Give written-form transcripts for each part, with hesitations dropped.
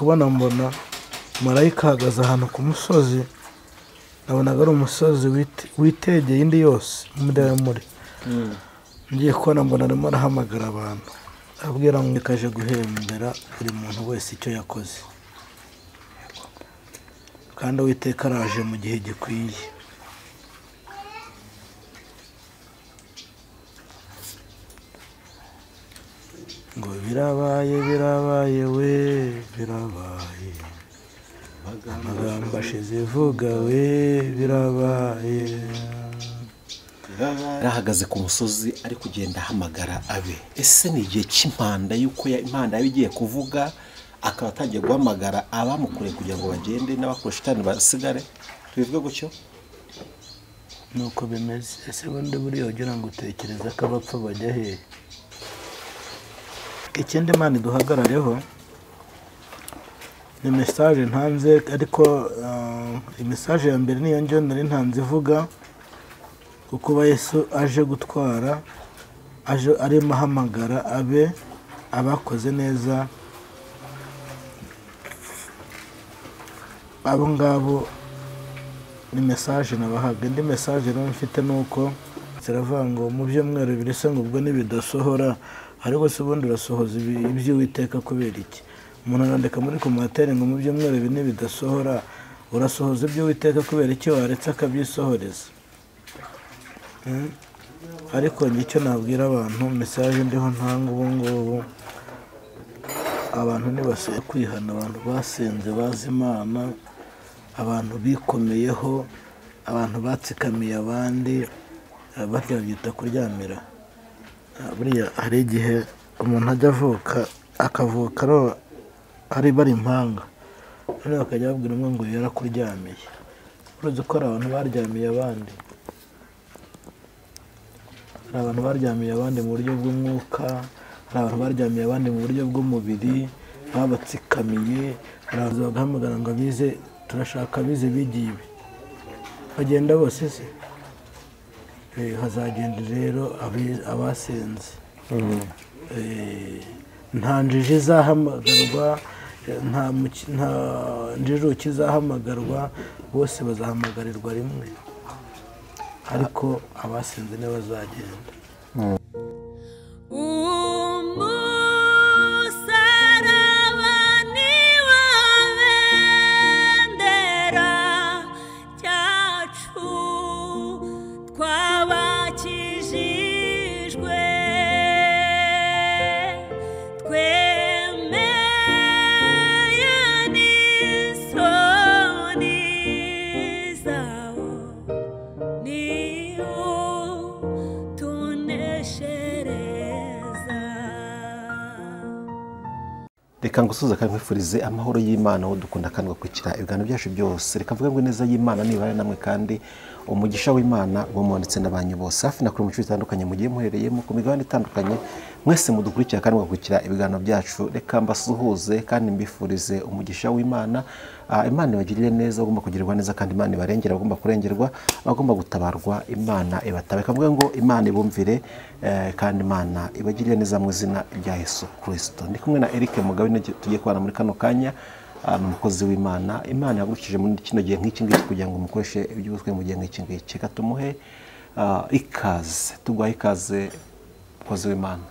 kubona mbona marayika ahagaze ahantu ku musozi, nabonaga ari umusozi witegeye indi yose muremure. Ngiye kubona mbona arimo arahamagara abantu abwira ngo kaje guhembera buri muntu wese icyo yakoze, kandi Uwiteka araje mu gihe gikwiye. Ngo birabaye birabaye we birabaye, amagambo ashize ivuga we birabaye. Arahagaze ku musozi ari kugenda ahamagara abe. Ese ni igihe cy'impanda yuko impanda yabigiye kuvuga, akaba atangiye guhamagara abamukure kugira ngo bagende n'abakoshitani basigare, tubivuge gutyo? Nuko bimeze. Ese bundi buriya ugira ngo utekereza ko abapfa bajya hehe? Ikindi Imana iduhagarareho ni message ntanze, ariko message ya mbere niyo njye nari ntanze ivuga kuko Yesu aje gutwara, aje arimo ahamagara abe abakoze neza. Abo ngabo ni message nabahaga. Indi message rero mfite nuko ziravuga ngo mu byumweru bibiri se ngo ubwo nibidasohora, ariko se ubundi urasohoza iby'Uwiteka kubera iki? Umuntu arandika muri komantere ngo mu byumweru bibiri nibidasohora urasohoza iby'Uwiteka kubera iki waretse akabyisohoreza? Ariko icyo nabwira abantu, message ndiho ntanga ubu ngubu, abantu nibase kwihana, abantu basenze bazi Imana, abantu bikomeyeho, abantu batsikamiye abandi, barya byita kuryamira. Buriya hari igihe umuntu ajya avuka akavuka ari bari impanga, none bakajya babwira umwe ngo yarakuryamiye. Uruzi ko ari abantu baryamiye abandi, hari abantu baryamiye abandi mu buryo bw'umwuka, hari abantu baryamiye abandi mu buryo bw'umubiri, babatsikamiye. Hari abantu bagahamagara ngo abize, turashaka abize bigiye ibi, bagenda bose se. Hazagenda rero abasenze. Nta njiji izahamagarwa, nta njijuki izahamagarwa, bose bazahamagarirwa rimwe, ariko abasenze nibo bazagenda. Reka ngusuza kandi nkwifurize amahoro y'Imana aho dukunda kandi gukurikira ibiganiro byacu byose. Reka mvuge ngo neza y'Imana nibare namwe kandi umugisha w'Imana bomondetse n'abanyu bose hafi na kuri mu bice bitandukanye mugiye muherereyemo ku migabane itandukanye, mwese mudukurikira kandi mugakurikira ibiganiro byacu. Reka mbasuhuze kandi mbifurize umugisha w'Imana. Imana ibagirire neza, bagomba kugirirwa neza, kandi Imana ibarengera, bagomba kurengerwa, bagomba gutabarwa, Imana ibatabe. Kavuga ngo Imana ibumvire kandi Imana ibagirire neza mu izina rya Yesu Kristo. Ndi kumwe na Eric Mugabe, tugiye kubana muri kano kanya umukozi w'Imana. Imana yagurukije muri kino gihe nk'iki ngiki kugira ngo mukoreshe iby'ubutwe mu gihe nk'iki ngiki. Reka tumuhe ikaze, tugwaye ikaze umukozi w'Imana.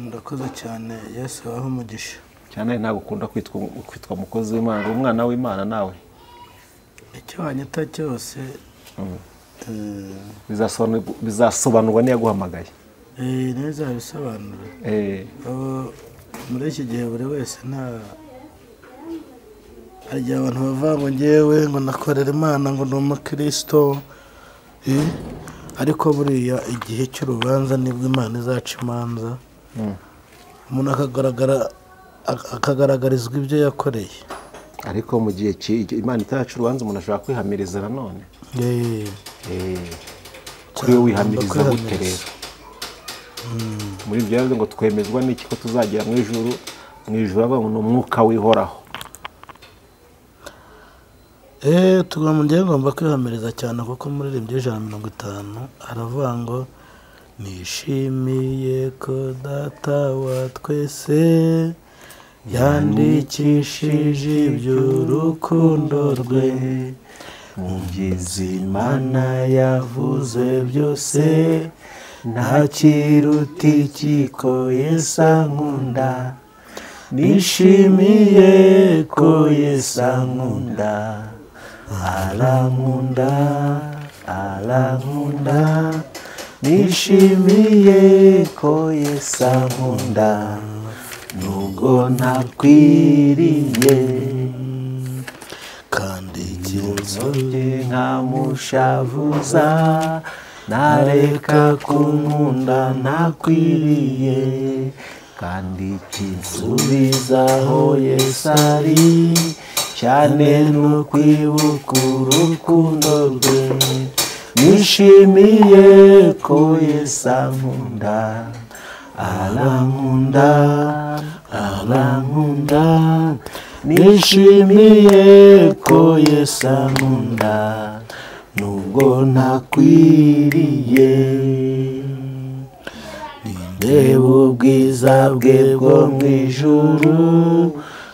Ndakoze cyane, Yesu waho umugisha cyane. Ntabwo ukunda kwitwa umukozi w'Imana, umwana w'Imana nawe. Icyo wanyita cyose bizasobanurwa niyaguhamagaye. Neza bisobanura. Muri iki gihe buri wese hari igihe abantu bavuga ngo ngewe ngo nakorera Imana ngo ni umukristo, ariko buriya igihe cy'urubanza nibwo Imana izaca imanza, umuntu akagaragarizwa ibyo yakoreye. Ariko mu gihe Imana itaraca urubanza umuntu ashobora kwihamiriza nanone. Kuri we wihamiriza gute rero? Muri ibyo rero ngo twemezwa n'iki ko tuzagera mu ijuru avuga ngo ni umwuka wihoraho. Ngomba kwihamiriza cyane, kuko muri rimwe 150 aravuga ngo nishimiye ko Data wa twese yandikishije iby'urukundo rwe mu by'Imana yavuze byose nta kiruta ikiko Yesu ankunda nishimiye ko Yesu ankunda arankunda arankunda nishimiye ko Yesu ankunda nubwo ntakwiriye kandi kinzobye nkamushavuza nareka kunkunda ntakwiriye kandi kinsubizaho Yesu ari cyane no kwibuka urukundo rwe nishimiye ko Yesu ankunda arankunda arankunda nishimiye ko Yesu ankunda nubwo ntakwiriye ndeba ubwiza bwe bwo mu ijuru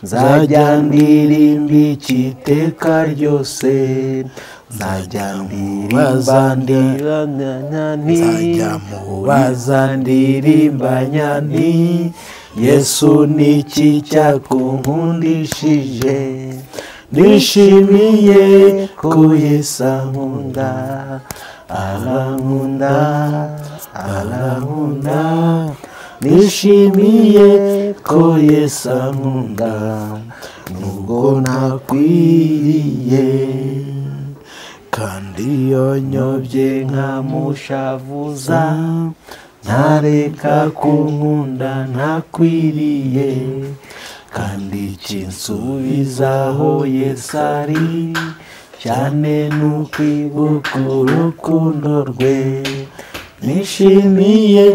nzajya ndirimba iteka ryose nzajya mubaza ndirimbanya nti Yesu niki cyakunkundishije nishimiye ko Yesu ankunda arankunda arankunda nishimiye ko Yesu ankunda nubwo ntakwiriye kandi iyo nyobye nkamushavuza ntareka kunkunda ntakwiriye kandi kinsubizaho Yesu ari cyane n'ukwibuka urukundo rwe nishimiye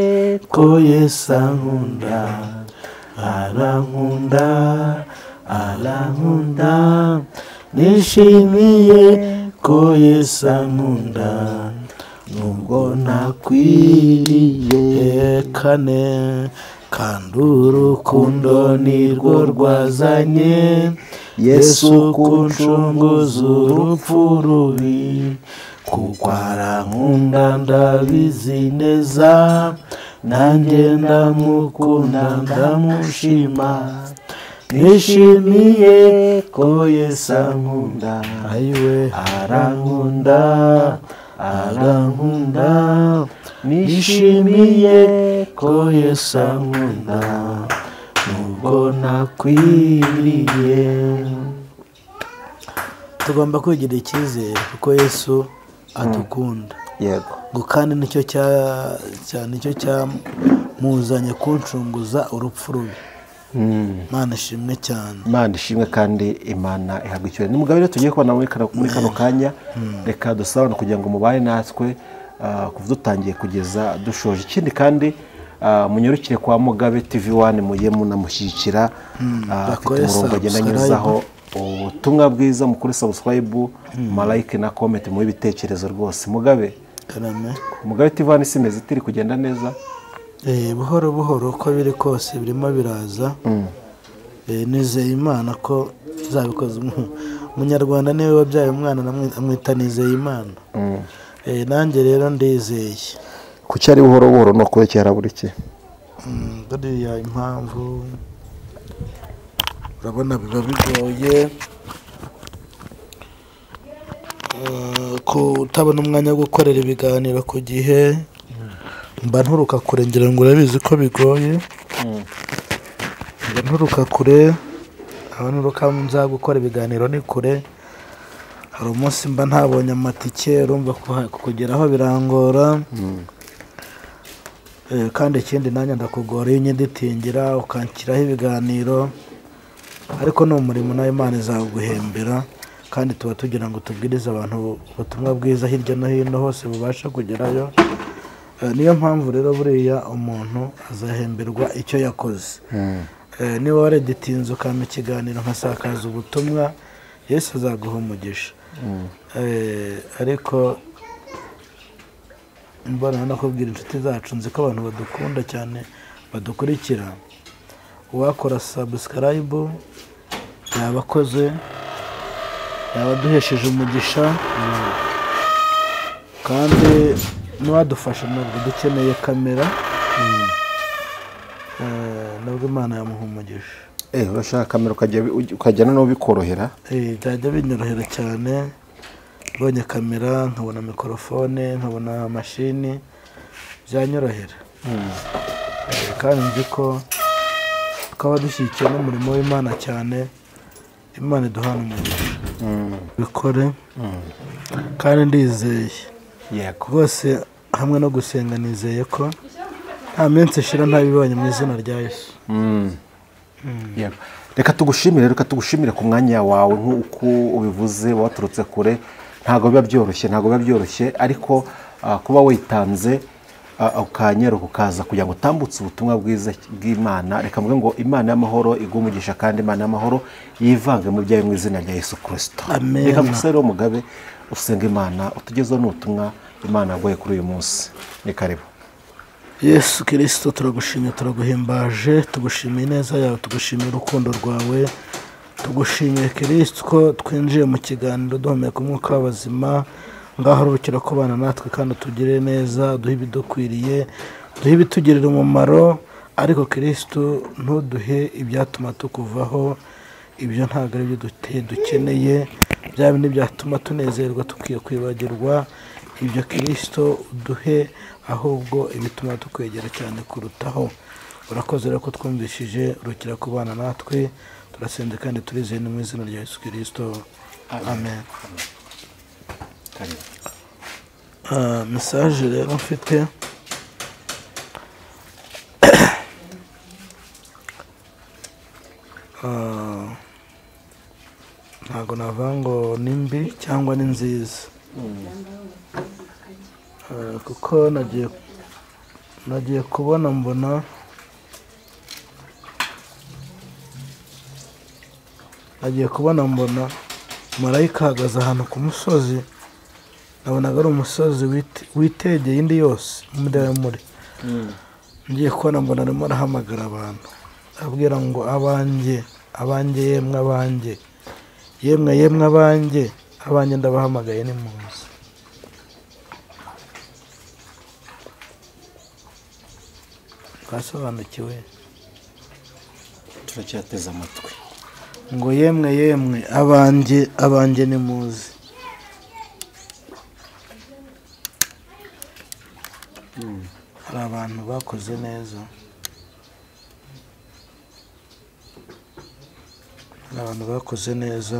ko Yesu ankunda arankunda arankunda nishimiye ko Yesu ankunda nubwo ntakwiriye kane kandi urukundo nirwo rwazanye Yesu kuncunguza urupfu rubi kuko arankunda ndabizi neza nanjye ndamukunda ndamushima nishimiye ko Yesu ankunda arankunda arankunda nishimiye ko Yesu ankunda nubwo ntakwiriye tugomba kugira icyizere kuko Yesu adukunda yego ngo kandi nicyo cyamuzanye kuncunguza urupfu rubi Imana ishimwe cyane Imana ishimwe kandi Imana ihabwa icyubahiro ni mugabo rero tugiye kubona muri kano kanya reka dusabane kugira ngo mubaye natwe kuva dutangiye kugeza dushoje ikindi kandi munyurukire kwa Mugabe TV1 muye munamushyigikira afite umurongo agenda anyuzaho ubutumwa bwiza mukuri subscribe like na comment mu bitekerezo rwose Mugabe Mugabe TV1 simeze itiri kugenda neza buhoro buhoro uko biri kose birimo biraza nizeye Imana ko zabikoze umunyarwanda niwe wabyaye umwana amwita nizeye Imana nanjye rero ndizeye kuki ari buhoro buhoro no kurekera buri ki buriya impamvu urabona biba bigoye ko utabona umwanya wo gukorera ibiganiro ku gihe mba nturuka kure ngira ngo urabizi ko bigoye mba nturuka kure aho nturuka nza gukora ibiganiro ni kure hari umunsi mba ntabonye amatike urumva kugeraho birangora kandi ikindi nanjye ndakugora iyo unyiditingira ukanshyiraho ibiganiro ariko ni umurimo nawe Imana izaguhembera kandi tuba tugira ngo tubwirize abantu ubutumwa bwiza hirya no hino hose bubasha kugerayo niyo mpamvu rero buriya umuntu azahemberwa icyo yakoze niba wareditinze ukampa ikiganiro nkasakaza ubutumwa Yesu azaguha umugisha ariko mbona no kubwira inshuti zacu nzi ko abantu badukunda cyane badukurikira uwakora subscribe yaba akoze, yaba aduhesheje umugisha, kandi n'uwadufasha nabwo dukeneye kamera, nabwo Imana yamuha umugisha. Urashaka kamera ukajyana no bikorohera? Byajya binyorohera cyane, mbonye kamera nkabona mikorofone nkabona mashini byanyorohera. Kandi nzi ko tukaba dushyigikiye n'umurimo w'Imana cyane, Imana iduhana umugisha bikore. Kandi ndizeye rwose hamwe no gusenga nizeye ko nta minsi ishira ntabibonye mu izina rya Yesu. Reka tugushimire ku mwanya wawe nk'uko ubivuze, waturutse kure. Ntabwo biba byoroshye, ariko kuba witanze ukanyera ukaza kugira ngo utambutse ubutumwa bwiza bw'Imana. Reka mvuge ngo Imana y'amahoro igumugisha, kandi Imana y'amahoro yivange mu byayo mu izina rya Yesu Kristo. Reka gusa rero Mugabe usenga Imana utugezeho n'ubutumwa Imana yaguhaye kuri uyu munsi. Ni karibu. Yesu Kristo, turagushimye, turaguhimbaje, tugushimiye neza yawe, tugushimiye urukundo rwawe, tugushimiye Kristo ko twinjiye mu kiganiro duhumeka umwuka w'abazima. Ngaho rukira ko bana natwe kandi tugire neza, duhe ibidukwiriye, duhe ibitugirira umumaro. Ariko Kristo ntuduhe ibyatuma tukuvaho, ibyo ntabwo ari byo dukeneye. Bya bindi byatuma tunezerwa tukiye kwibagirwa, ibyo Kristo uduhe ahubwo ibituma tukwegera cyane kurutaho. Urakoze rero ko twumvishije, rukira ku bana natwe, turasenze kandi turizeye mu izina rya Yesu Kristo. Amen. Message rero mfite, ntabwo navuga ngo ni mbi cyangwa ni nziza, kuko nagiye kubona mbona marayika ahagaze ahantu ku musozi. Nabonaga ari umusozi witegeye indi yose muremure. Ngiye kubona mbona arimo arahamagara abantu, abwira ngo abanjye yemwe abanjye, yemwe abanjye ndabahamagaye nimuze. Twasobanukiwe? Turacyateze amatwi. Ngo yemwe abanjye nimuze. Hari abantu bakoze neza,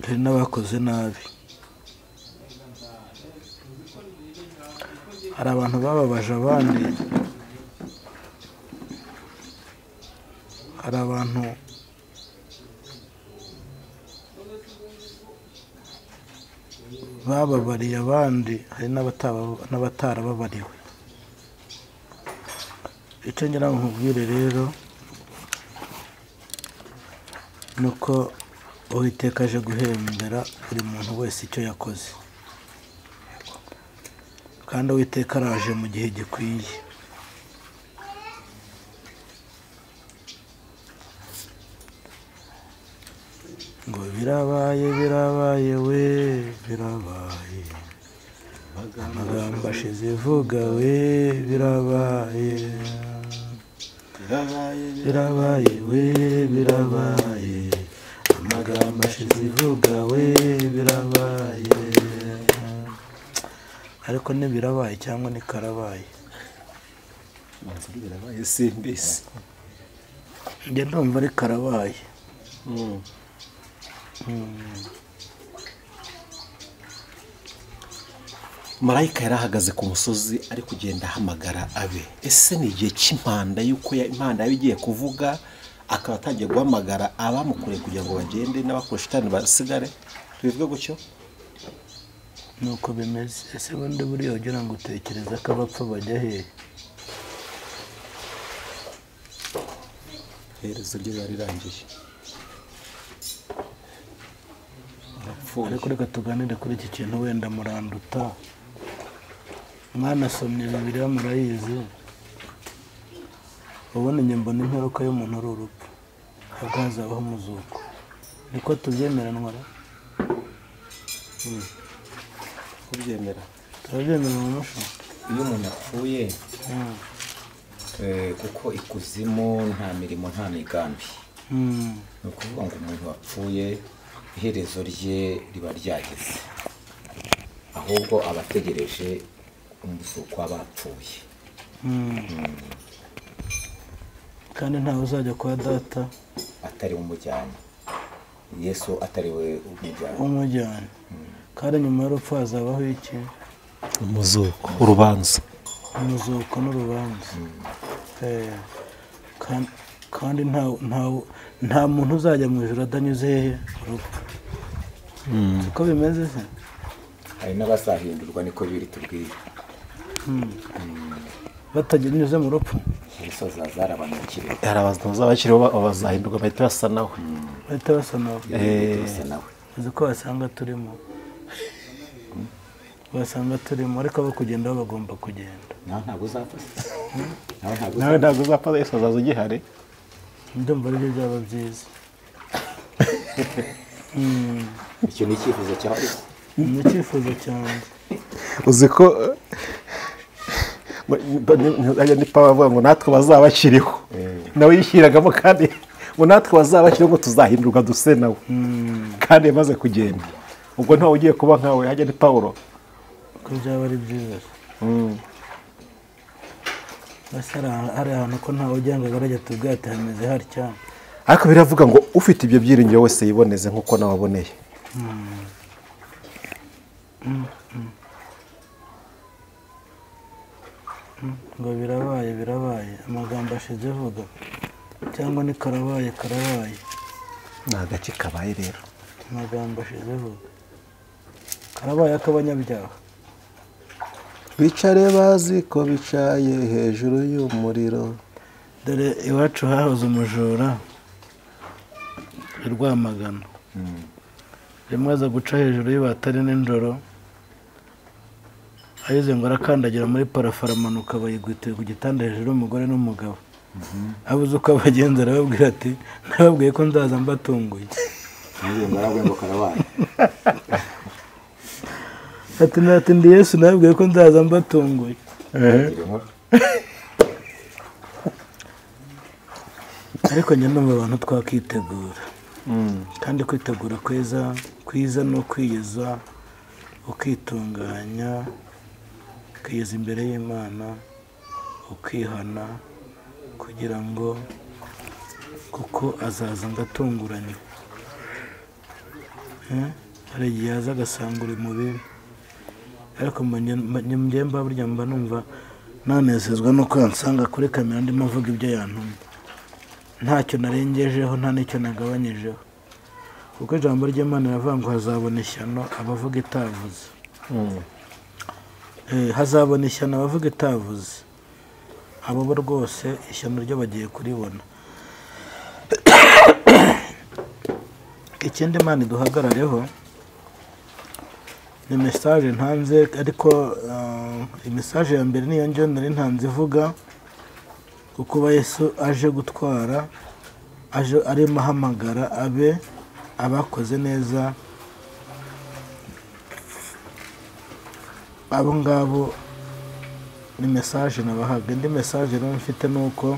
hari n'abakoze nabi. Hari abantu bababaje abandi, hari abantu bababariye abandi, hari n'abatarababariwe. Icyo ngira ngo nkubwire rero ni uko Uwiteka aje guhembera buri muntu wese icyo yakoze, kandi Uwiteka araje mu gihe gikwiye. Ngo birabaye we, birabaye, amagambo ashize ivuga we, birabaye we, birabaye, amagambo ashize ivuga we, birabaye. Ariko ni birabaye cyangwa ni karabaye? Birabaye simbisi. Njye ndumva ari karabaye. Marayika yarahagaze ku musozi ari kugenda ahamagara abe. Ese ni igihe cy'impanda yuko impanda yawe igiye kuvuga, akaba atangiye guhamagara abamukoreye kugira ngo bagende n'abakoshitani basigare? Tubivuge gutyo? Nuko bimeze. Ese bundi buriya ugira ngo utekereza ko abapfa bajya hehe? Iherezo rye rirangiye. Ariko reka tuganire kuri iki kintu, wenda muranduta. Mwanasomye Bibiliya murayizi. ubona njye mbona imperuka y'umuntu ari urupfu, ahubwo hazabaho umuzuko. Niko tubyemeranwa ra? kubyemera turabyemera mu muco. iyo umuntu apfuye kuko ikuzimu nta mirimo nta migambi, ni ukuvuga ngo umuntu wapfuye iherezo rye riba ryageze, ahubwo aba ategereje umuzuko w'abapfuye. kandi ntawe uzajya kwa data atari umujyanye, Yesu atari we umujyanye. kandi nyuma y'urupfu hazabaho iki? umuzuko, urubanza. umuzuko n'urubanza. kandi nta muntu uzajya mu ijuru adanyuze hehe? urupfu. siko bimeze se? hari n'abazahindurwa, niko biri tubwira, batanyuze mu rupfu. Yesu azazara abanyakiriho, hari abantu bazabakiriho bazahinduka bahita basa nawe. bahita basa nawe. uzi ko wasanga turimo, ariko abo kugenda bo bagomba kugenda. nawe ntabwo uzapfa. nawe ntabwo uzapfa, Yesu azaza ugihari. ndumva aribyo byaba byiza. icyo ni icyifuzo cyawe? ni icyifuzo cyane. uzi ko ni Pawulo avuga ngo natwe bazaba bakiriho, nawe yishyiragamo kandi ngo natwe bazaba bakiriho ngo tuzahindurwa duse nawe, kandi yamaze kugenda. ubwo ntawe ugiye kuba nkawe, hajya ni Pawulo. ko byaba ari byiza. basi hari ahantu ko ntawe ujya ngo agarage tubwate ati hameze hatya. ariko biravuga ngo ufite ibyo byiringiro wese yiboneze nk'uko nawe aboneye. ngo birabaye amagambo ashize avuga, cyangwa ni karabaye. ni agaki kabaye rero. amagambo ashize avuga karabaye ak'abanyabyaha. bicare bazi ko bicaye hejuru y'umuriro. dore iwacu hahoze umujura i Rwamagana. rimwe aza guca hejuru y'batari nijoro, ageze ngo arakandagira muri parafo aramanuka, bayigwitiye ku gitanda hejuru y'umugore n'umugabo. abuze uko abagenzi arababwira ati nababwiye ko nzaza mbatunguye. ati ndi Yesu, nababwiye ko nzaza mbatunguye. ariko njye numva abantu twakitegura, kandi kwitegura kwiza no kwiyeza, ukitunganya, ukiyeza imbere y'Imana, ukihana, kugira ngo kuko azaza ngatunguranye. hari igihe yaza agasanga uri mu bibi, ariko njye mba burya mba numva nanezezwa nuko yansanga kuri kamera ndimo avuga ibyo yantumye, ntacyo narengejeho nta n'icyo nagabanyijeho, kuko ijambo ry'Imana riravuga ngo hazabona ishyano abavuga itavuze. hazabona ishyano abavuga itavuze, abo bo rwose ishyano ryo bagiye kuribona. ikindi Imana iduhagarareho ni message ntanze, ariko message ya mbere niyo njye nari ntanze ivuga kuko Yesu aje gutwara, aje arimo ahamagara abakoze neza, abo ngabo ni message nabahaga. Indi message rero mfite nuko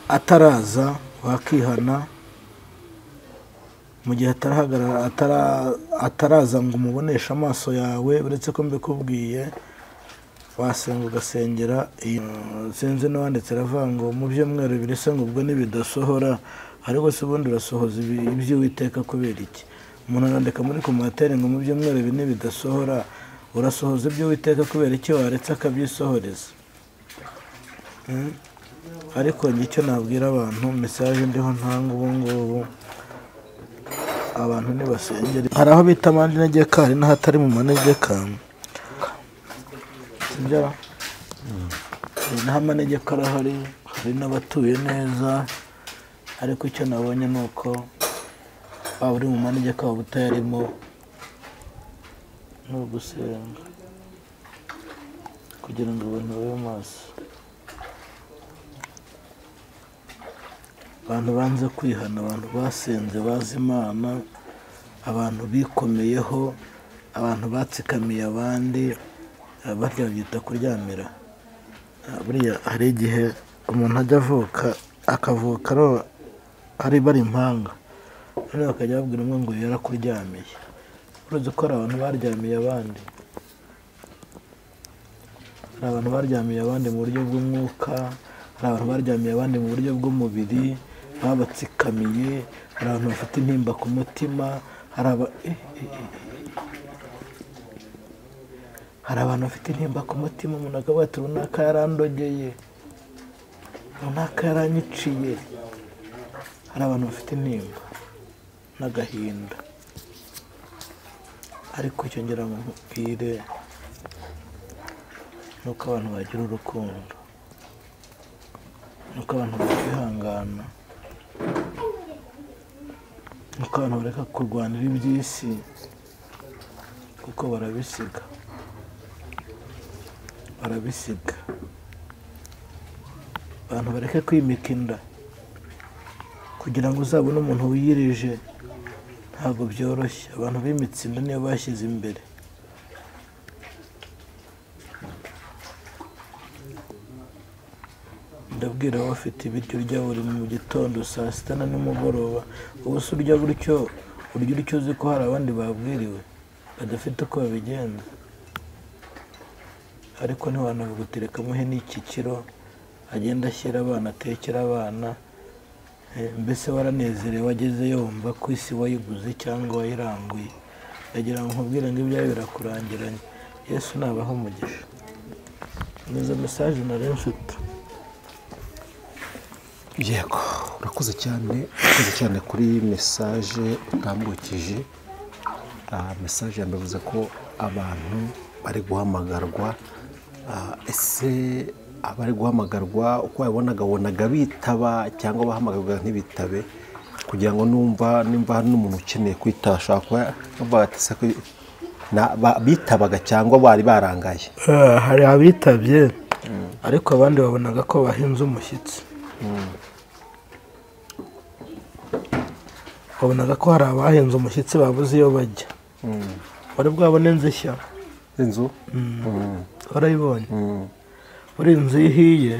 ataraza wakihana mu gihe ataraza ngo umuboneshe amaso yawe, uretse ko mbikubwiye wasenga ugasengera. sinzi n'uwanditse aravuga ngo mu byumweru bibiri se ngo ubwo nibidasohora, ariko se ubundi urasohoza iby'Uwiteka kubera iki? umuntu arandika muri komantere ngo mu byumweru bibiri nibidasohora urasohoza iby'Uwiteka kubera iki waretse akabyisohoreza? ariko icyo nabwira abantu, message ndiho ntanga ubu ngubu, abantu nibasengera. hari aho bita amanegeka, hari n'ahatari mu manegeka. sibyo? naho amanegeka arahari, hari n'abatuye neza, ariko icyo nabonye ni uko waba uri mu manegeka waba utayarimo, ni ugusenga kugira ngo abantu babe maso. abantu banze kwihana, abantu basenze bazi Imana, abantu bikomeyeho, abantu batsikamiye abandi, barya babyita kuryamira. Buriya hari igihe umuntu ajya akavuka ari bari impanga, noneho bakajya babwira umwe ngo yarakuryamiye. Uretse ko hari abantu baryamiye abandi, hari abantu baryamiye abandi mu buryo bw'umwuka, hari abantu baryamiye abandi mu buryo bw'umubiri, babatsikamiye, hari abantu bafite intimba ku mutima, hari abantu bafite intimba ku mutima. Umuntu akavuga ati runaka yarandogeye, runaka yaranyiciye. Hari abantu bafite intimba n'agahinda, ariko icyo ngira ngo nkubwire ni uko abantu bagira urukundo, ni uko abantu bakwihangana, ni uko abantu bareka kurwanira iby'isi kuko barabisiga. Abantu bareke kwimika inda kugira ngo uzabone umuntu wiyirije, ntabwo byoroshye. Abantu bimitse inda niyo bashyize imbere. Ndabwira wowe ufite ibiryo urya buri mu gitondo, saa sita na nimugoroba, ubu se urya gutyo, urya utyo uzi ko hari abandi babwiriwe badafite uko babigenza. Ariko ntiwanavuga uti reka muhe n'iki kiro agenda ashyira abana, atekera abana. Mbese waranezerewe, wagezeyo wumva ko isi wayiguze cyangwa wayiranguye. Ndagira ngo nkubwire ngo ibyawe birakurangiranye. Yesu nabaho umugisha. Nizo mesaje nari mfite. Yego, urakoze cyane kuri mesaje utambukije. Mesaje yambavuze ko abantu bari guhamagarwa. Ese abari guhamagarwa uko wabonaga bitaba cyangwa bahamagarwa ntibitabe, kugira ngo nimba hari n'umuntu ukeneye kwitaba ashaka bitabaga cyangwa bari barangaye. Hari abitabye, ariko abandi babonaga ko bahinze umushyitsi. Babonaga ko hari abahinze umushyitsi babuze iyo bajya. Wari bwabone inzu nshya? Inzu warayibonye? Uri inzu ihiye,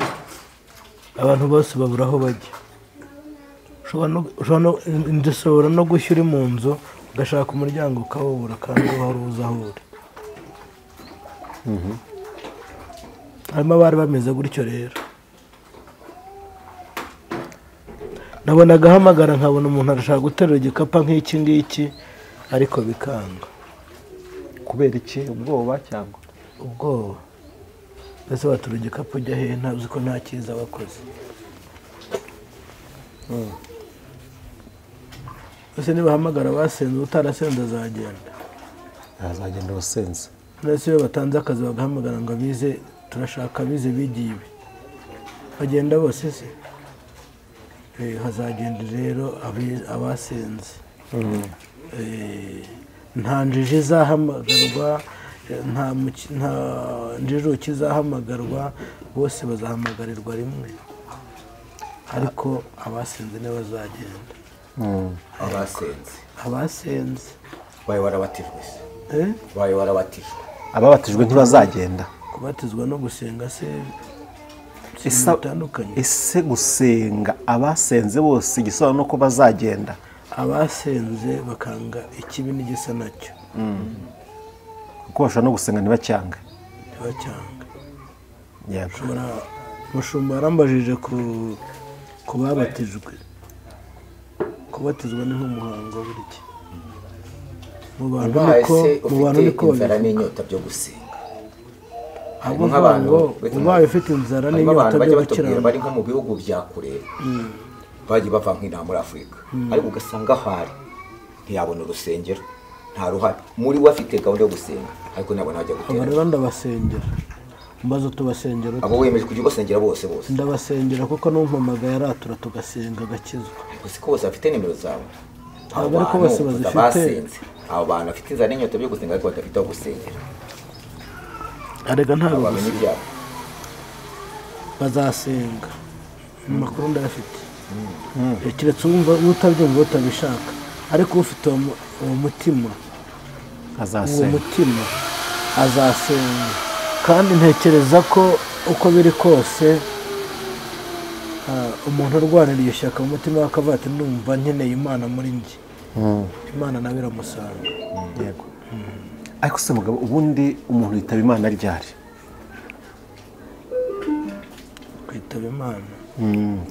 abantu bose babura aho bajya. Inzu ishobora no gushya uri mu nzu, ugashaka umuryango ukawubura kandi wari uzi aho uri. Harimo abari bameze gutyo rero. Nabonaga ahamagara nkabona umuntu arashaka guterura igikapu nk'iki ngiki, ariko bikanga. Kubera iki? Ubwoba cyangwa? Ubwoba. Mbese watura igikapu ujya hehe ntazi ko nta cyiza wakoze? Ese nibahamagara basenze, utarasenze azagenda? Azagenda wasenze. Mbese iyo batanze akazi bagahamagara ngo abize, turashaka abize bigiye ibi, bagenda bose se? Hazagenda rero abasenze. Nta njiji izahamagarwa, nta njijuki izahamagarwa, bose bazahamagarirwa rimwe. Ariko abasenze nibo bazagenda. Abasenze bayo warabatijwe se? Bayo warabatijwe. Ababatijwe ntibazagenda. Kubatizwa no gusenga se bitandukanye. Ese gusenga abasenze bose igisobanuro nuko bazagenda? Abasenze bakanga ikibi n'igisa nacyo. Kuko bashobora no gusenga ntibacyange. Mushumba yarambajije ku babatijwe. Kubatizwa ni nk'umuhango burya. Mu bantu niko inzara n'inyota byo gusenga. Nk'abantu ubaye ufite inzara n'inyota byo gukiranuka, bari nko mu bihugu bya kure, bagiye bava nk'inaha muri Afurika, ariko ugasanga ahari ntiyabona urusengero, nta ruhare muri we, afite gahunda yo gusenga ariko ntabwo najya gutera. Aba rero ndabasengera, mbazo tubasengera. Abo wemeje kujya ubasengera bose? Ndabasengera kuko n'umpamagaye aratura tugasenga agakizwa. Gusa ko bose bafite nimero zawe? Ntabwo ariko bose bazifite. Abo bantu bafite inzara n'inyota byo gusenga ariko badafite aho gusengera, arega ntabwo bamenya ibyabo. bazasenga. Amakuru ndayafite. keretse wumva utabyumva utabishaka, ariko ufite uwo mutima azasenga. kandi ntekereza ko uko biri kose umuntu urwanira iryo shyaka mu mutima we akavuga ati ndumva nkeneye Imana muri njye, Imana nawe iramusanga. yego. ariko se mugabo, ubundi umuntu yitaba Imana ryari? kwitaba Imana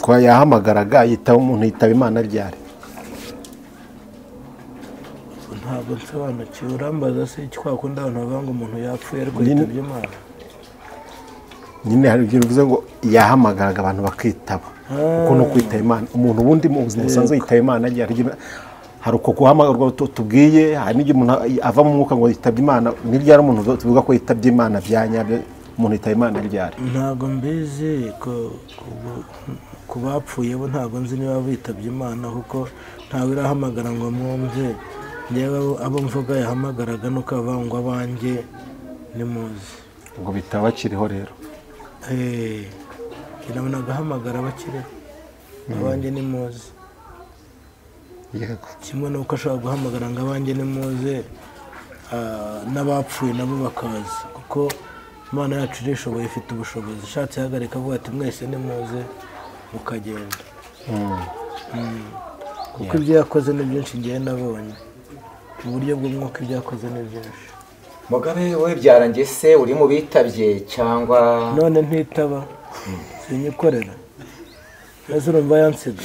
kwa yahamagaraga yitaba umuntu yitaba Imana ryari? ntabwo nsobanukiwe. urambaza se twakunda abantu bavuga ngo umuntu yapfuye ariko yitabye Imana? nyine hari ibyo bivuze ngo yahamagaraga abantu bakitaba, kuko no kwitaba Imana umuntu ubundi mu buzima busanzwe yitaba Imana ryari? hari uko guhamagarwa tubwiye, hari n'igihe umuntu ava mu mwuka ngo yitabye Imana. ni ryari umuntu tuvuga ko yitabye Imana bya nyabyo? umuntu yitaba Imana ryari? ntabwo mbizi ku bapfuye bo, ntabwo nzi niba bitabye Imana, kuko ntawe irahamagara ngo mwumve. njyewe abo mvuga yahamagaraga nuko avuga ngo abanjye nimuze, ngo bitaba bakiriho rero. kirabona agahamagara bakiriho, abanjye nimuze. yego. kimwe nuko ashobora guhamagara ngo abanjye nimuze, n'abapfuye nabo bakaza, kuko Imana yacu irishoboye, ifite ubushobozi. ishatse ihagarika avuga ati mwese nimuze mukagenda. kuko ibyo yakoze ni byinshi ngiye nabonye, mu buryo bw'umwuka ibyo yakoze ni byinshi. Mugabe we byarangiye se uri mu bitabye cyangwa none ntitaba sinyikorera? ese urumva yansiga?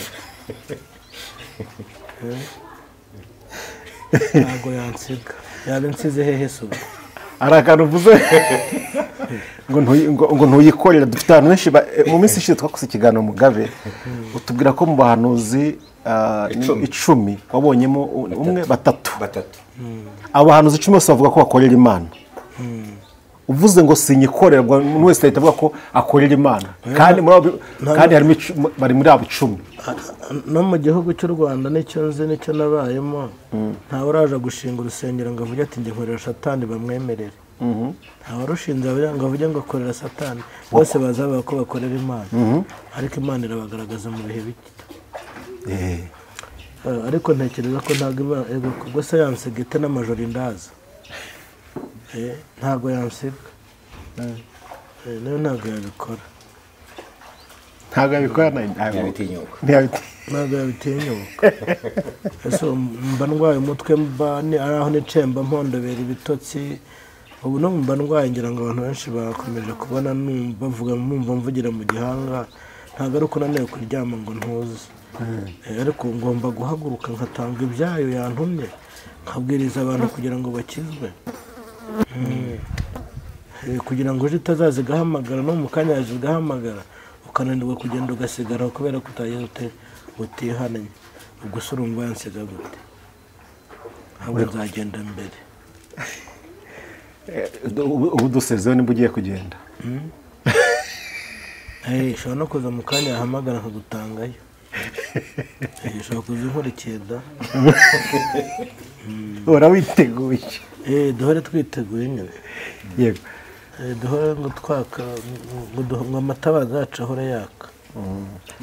ntabwo yansiga. yaba insize hehe se ubu? hari akantu uvuze ngo ntuyikorera. dufite abantu benshi mu minsi ishize twakoze ikiganiro Mugabe, utubwira ko mu bahanuzi 10 wabonyemo umwe batatu. abo bahanuzi 10 bose bavuga ko bakorera Imana. uvuze ngo sinyikorera, umuntu wese ahita avuga ko akorera Imana, kandi harimo bari muri abo 10. no mu gihugu cy'u Rwanda nicyo nzi, nicyo nabayemo, ntawe uraje gushinga urusengero ngo avuge ati njye nkorera Satani bamwemerere. ntawe warushinze ngo avuge ngo akorera Satani. bose bazavuga ko bakorera Imana, ariko Imana irabagaragaza mu bihe bike. ariko ntekereza ko ntabwo ubwo se yansiga ite n'amajoro indaza? ntabwo yansiga, nayo ntabwo yabikora. ntabwo yabikora, ntabwo yabitinyuka. ese mba ndwaye umutwe, ari aho nicemba mpondobera ibitotsi. ubu no mba ndwaye, ngira ngo abantu benshi bakomeje kubona bavuga mvugira mu gihanga. ntabwo ari uko nanone kuryama ngo ntuze, ariko ngomba guhaguruka nkatanga ibyayo yantumye, nkabwiriza abantu kugira ngo bakizwe, kugira ngo uje itazaza igahamagara, no mu kanya yaje igahamagara ukananirwa kugenda ugasigara kubera ko utihannye. ubwo se urumva yansiga gute? ahubwo nzagenda mbere. ubu dusezeho nimba ugiye kugenda. ushobora no kuza mu kanya yahamagara nkagutangayo. ushobora kuza inkurikiye da. uhora witeguye. duhore twiteguye nyine. yego. duhore ngo twaka ngo amatabaza yacu ahore yaka.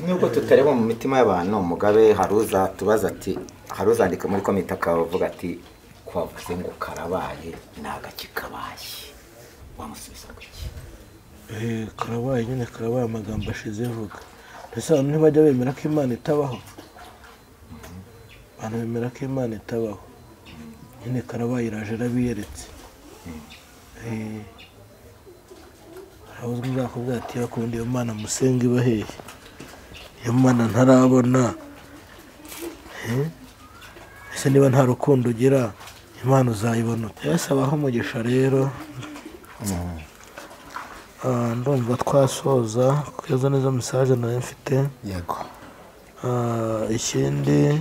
nubwo tutareba mu mitima y'abantu, Mugabe haruza tubaza ati, haruzandika muri komite akavuga ati kwavuze ngo karabaye nagaki kabaye, wamusubiza kuki? karabaye nyine, karabaye amagambo ashize vuga. ese abantu ntibajya bemera ko Imana itabaho? abantu bemera ko Imana itabaho nyine. karabaye iraje irabiyeretse. harabuzwe uzakubwira ati bakunda iyo Mana musenga iba hehe? iyo Mana ntarabona. ese niba nta rukundo ugira, Imana uzayibona ute? ese abaho umugisha rero. ndumva twasoza kugeza neza message nayo mfite. yego. ikindi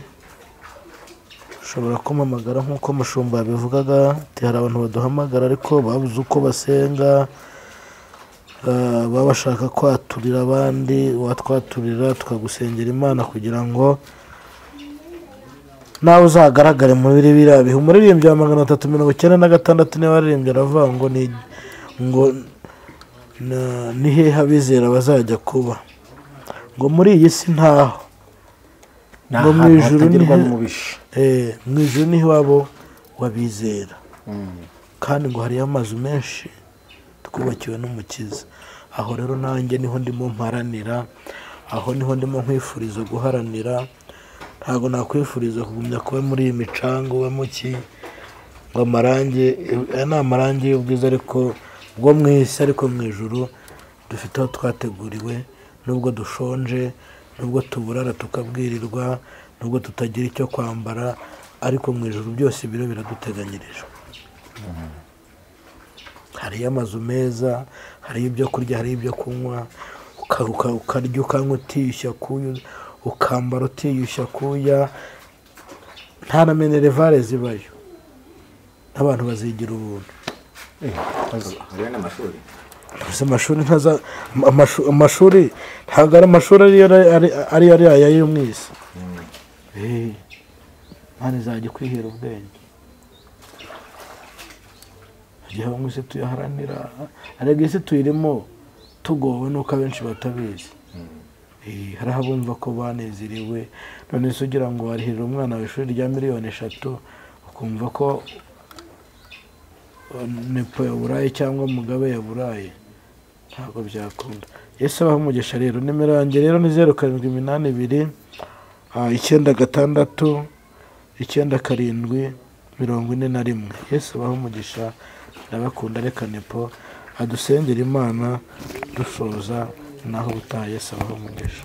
ushobora kumpamagara nk'uko Mushumba yabivugaga ati hari abantu baduhamagara ariko babuze uko basenga, baba bashaka kwaturira abandi. watwaturira tukagusengera Imana kugira ngo nawe uzagaragare muri biriya bihe. umuririmbyi wa 396 niwe waririmbye aravuga ngo ni hehe abizera bazajya kuba, ngo muri iyi si ntaho, ngo mu ijuru hatagerwa n'umubisha. mu ijuru niho iwabo wabizera, kandi ngo hariyo amazu menshi twubakiwe n'umukiza. aho rero nanjye niho ndimo mparanira, aho niho ndimo nkwifuriza guharanira. ntabwo nakwifuriza kugumya kuba muri iyi micanga ubamo ki ngo amarangi, ni amarangi y'ubwiza ariko bwo mu isi, ariko mu ijuru dufite aho twateguriwe. nubwo dushonje, nubwo tuburara tukabwirirwa, nubwo tutagira icyo kwambara, ariko mu ijuru byose biro biraduteganyirijwe. hariyo amazu meza, hariyo ibyo kurya, hariyo ibyo kunywa, ukarya ukanywa utiyushya kuya, ukambara utiyushya kuya, nta na minerevare zibayo, n'abantu bazigira ubuntu. hariyo n'amashuri. amashuri ntabwo ari amashuri ariyo aya yo mu isi. Imana izajya kwihera ubwenge, igihe bamwe isi tuyaharanira, ariko isi tuyirimo tugowe nuko abenshi batabizi. hari abumva ko banezerewe, none se ugira ngo warihirira umwana wawe ishuri rya $3,000,000 ukumva ko nepo yaburaye cyangwa mugabe yaburaye, ntabwo byakunda. Yesu abaha umugisha rero. nimero yanjye rero ni 0782 966 9741. Yesu abaha umugisha, ndabakunda. reka nepo adusengera Imana dusoza, naho ubutaha. Yesu abaha umugisha.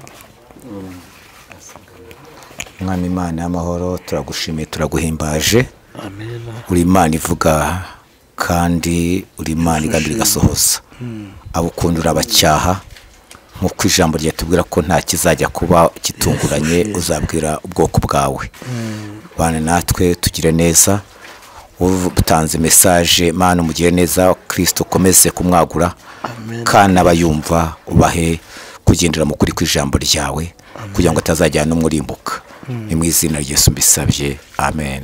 Mwami Imana y'amahoro, turagushimiye turaguhimbaje. Amen. uri Imana ivuga kandi uri Imana igambira igasohoza. abo ukunda urabacyaha, nk'uko ijambo ryatubwira ko nta kizajya kuba kitunguranye uzabwira ubwoko bwawe. bane natwe tugire neza, utanze message Mana umugire neza, Kristo ukomeze kumwagura, kandi abayumva ubahe kugendera mu kuri kw'ijambo ryawe, kugira ngo atazajyana n'umurimbuka. ni mu izina rya Yesu mbisabye, amen.